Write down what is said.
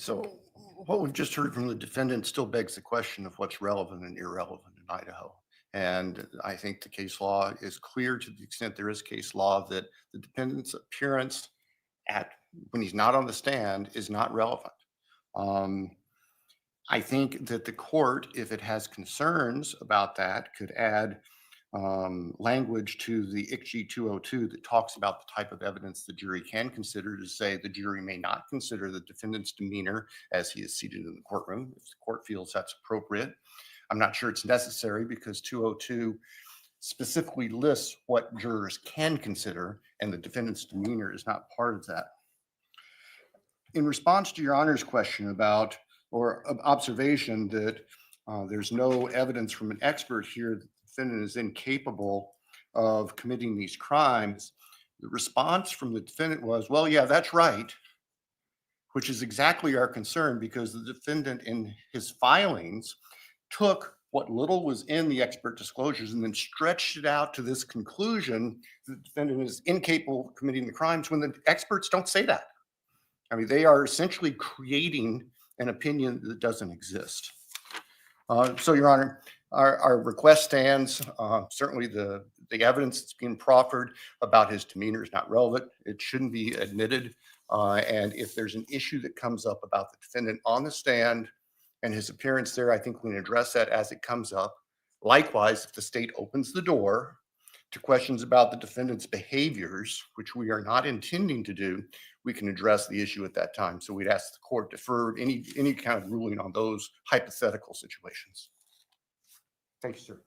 So what we've just heard from the defendant still begs the question of what's relevant and irrelevant in Idaho. And I think the case law is clear to the extent there is case law that the defendant's appearance at when he's not on the stand is not relevant. Um, I think that the court, if it has concerns about that, could add language to the ICG 202 that talks about the type of evidence the jury can consider to say the jury may not consider the defendant's demeanor as he is seated in the courtroom if the court feels that's appropriate. I'm not sure it's necessary because 202 specifically lists what jurors can consider, and the defendant's demeanor is not part of that. In response to your Honor's question about or observation that there's no evidence from an expert here that the defendant is incapable of committing these crimes, the response from the defendant was, well, yeah, that's right, which is exactly our concern because the defendant in his filings took what little was in the expert disclosures and then stretched it out to this conclusion that the defendant is incapable of committing the crimes when the experts don't say that. I mean, they are essentially creating an opinion that doesn't exist. So, Your Honor, our request stands. Certainly, the evidence that's being proffered about his demeanor is not relevant. It shouldn't be admitted. And if there's an issue that comes up about the defendant on the stand and his appearance there, I think we can address that as it comes up. Likewise, if the state opens the door to questions about the defendant's behaviors, which we are not intending to do, we can address the issue at that time. So we'd ask the court to defer any kind of ruling on those hypothetical situations. Thank you, sir.